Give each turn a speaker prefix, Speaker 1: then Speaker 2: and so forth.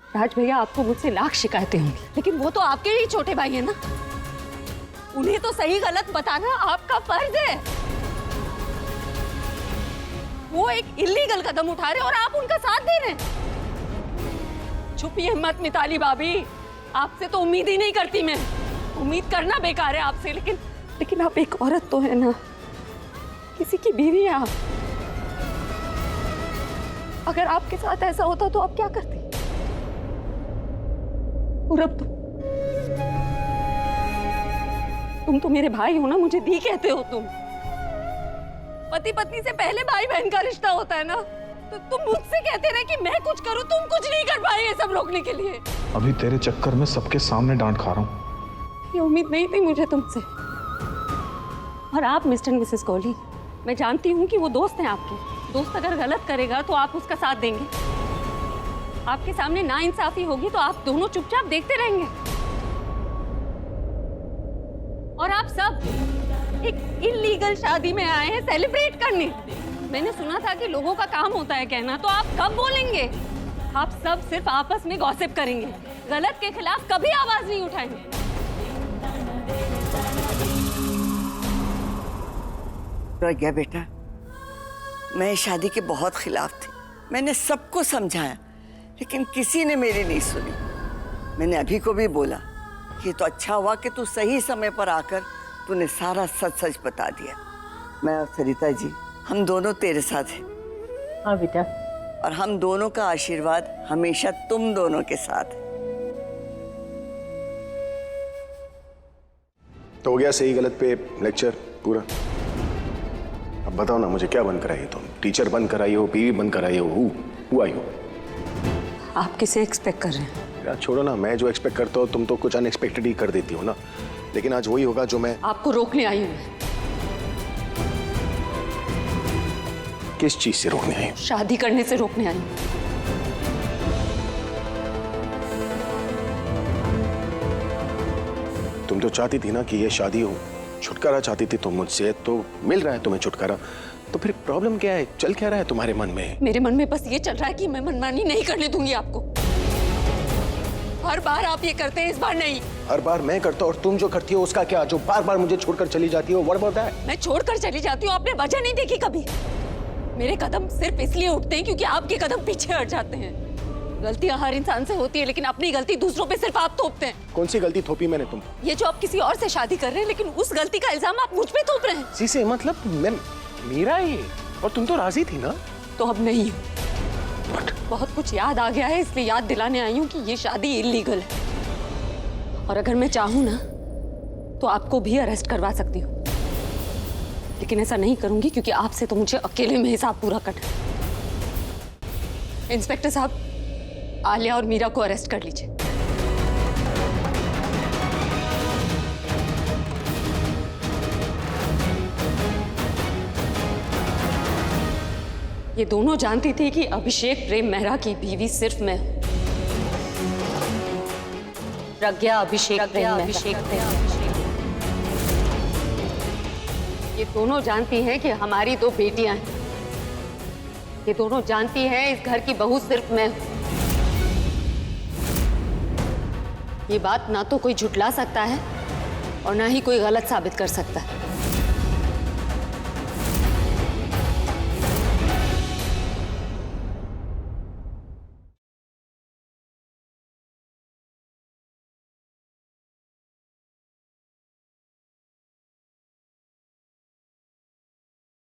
Speaker 1: राज भैया, आपको मुझसे लाख शिकायतें होंगी, लेकिन वो तो आपके ही छोटे भाई है ना। उन्हें तो सही गलत बताना आपका फर्ज है। वो एक इल्लीगल कदम उठा रहे और आप उनका साथ दे रहे हैं। छुपिए मत मिताली भाभी, आपसे तो उम्मीद ही नहीं करती मैं। उम्मीद करना बेकार है आपसे, लेकिन आप एक औरत तो है ना, किसी की बीवी है आप। अगर आपके साथ ऐसा होता तो आप क्या करती? और अब तुम तो मेरे भाई हो ना, मुझे दी कहते हो तुम। पति पत्नी से पहले भाई बहन का रिश्ता होता है ना, तो तुम मुझसे कहते रहे कि मैं कुछ करूं, तुम कुछ नहीं कर पाए ये सब रोकने के लिए।
Speaker 2: अभी तेरे चक्कर में सबके सामने डांट खा रहा हूं।
Speaker 1: ये उम्मीद नहीं थी मुझे तुमसे। और आप मिस्टर मिसेस कोहली, मैं जानती हूँ कि वो दोस्त हैं आपके। दोस्त अगर गलत करेगा तो आप उसका साथ देंगे। आपके सामने नाइंसाफी होगी तो आप दोनों चुपचाप देखते रहेंगे। और आप सब एक इल्लीगल शादी में आए हैं सेलिब्रेट करने। मैंने सुना था कि लोगों का काम होता है कहना, तो आप कब बोलेंगे? आप सब सिर्फ आपस में गॉसिप करेंगे, गलत के खिलाफ कभी आवाज नहीं उठाएंगे।
Speaker 3: प्रज्ञा बेटा, मैं शादी के बहुत खिलाफ थी। मैंने सबको समझाया, लेकिन किसी ने मेरी नहीं सुनी। मैंने अभी को भी बोला कि तो अच्छा हुआ कि तू सही समय पर आकर तूने सारा सच सच बता दिया। मैं और सरिता जी, हम दोनों तेरे साथ हैं।
Speaker 1: हाँ बेटा।
Speaker 3: और हम दोनों का आशीर्वाद हमेशा तुम दोनों के साथ है।
Speaker 4: तो हो गया सही गलत पे लेक्चर पूरा। अब बताओ ना, मुझे क्या बन कराई तुम? टीचर बन कराई हो, बीवी बन कराई हो, हु आई हो?
Speaker 1: आप किसे एक्सपेक्ट कर रहे हैं?
Speaker 4: यार छोड़ो ना, मैं जो एक्सपेक्ट करता हूँ तुम तो कुछ अनएक्सपेक्टेड ही कर देती हो ना। लेकिन आज वही होगा जो मैं
Speaker 1: आपको रोकने आई हूँ।
Speaker 4: किस चीज से रोकने आई हूँ?
Speaker 1: शादी करने से रोकने आई हूँ।
Speaker 4: तुम तो चाहती थी ना कि ये शादी हो, छुटकारा चाहती थी तुम मुझसे, तो मिल रहा है तुम्हें छुटकारा। तो फिर प्रॉब्लम क्या है? चल क्या रहा है तुम्हारे मन में?
Speaker 1: मेरे मन में बस ये चल रहा है कि मैं मनमानी नहीं करने दूंगी आपको। हर बार आप ये करते हैं, इस बार नहीं।
Speaker 4: हर बार मैं करता हूँ और तुम जो करती हो उसका क्या? जो बार बार मुझे छोड़कर चली जाती हो, व्हाट अबाउट दैट?
Speaker 1: मैं छोड़कर चली जाती हूँ, आपने वजह नहीं देखी कभी। मेरे कदम सिर्फ इसलिए उठते हैं क्योंकि आपके कदम पीछे हट जाते हैं। गलतियां हर इंसान से होती है, लेकिन अपनी गलती दूसरों पे सिर्फ आप थोपते हैं।
Speaker 4: कौन सी गलती थोपी मैंने तुम?
Speaker 1: ये जो आप किसी और से शादी कर रहे हैं, लेकिन उस गलती का इल्जाम आप मुझ पे थोप रहे हैं।
Speaker 4: सी से मतलब मैं मेरा ही, और तुम तो राजी थी ना?
Speaker 1: तो अब नहीं। बहुत कुछ याद आ गया है, इसलिए याद दिलाने आई हूँ कि ये शादी इल्लीगल है। और अगर मैं चाहूँ ना तो आपको भी अरेस्ट करवा सकती हूँ, लेकिन ऐसा नहीं करूंगी क्योंकि आपसे तो मुझे अकेले में हिसाब पूरा करना है। इंस्पेक्टर साहब, आलिया और मीरा को अरेस्ट कर लीजिए। ये दोनों जानती थी कि अभिषेक प्रेम मेहरा की बीवी सिर्फ मैं हूं। प्रज्ञा अभिषेक प्रेम। ये दोनों जानती हैं कि हमारी दो बेटियां हैं। ये दोनों जानती हैं इस घर की बहू सिर्फ मैं हूं। ये बात ना तो कोई झुटला सकता है और ना ही कोई गलत साबित कर सकता है।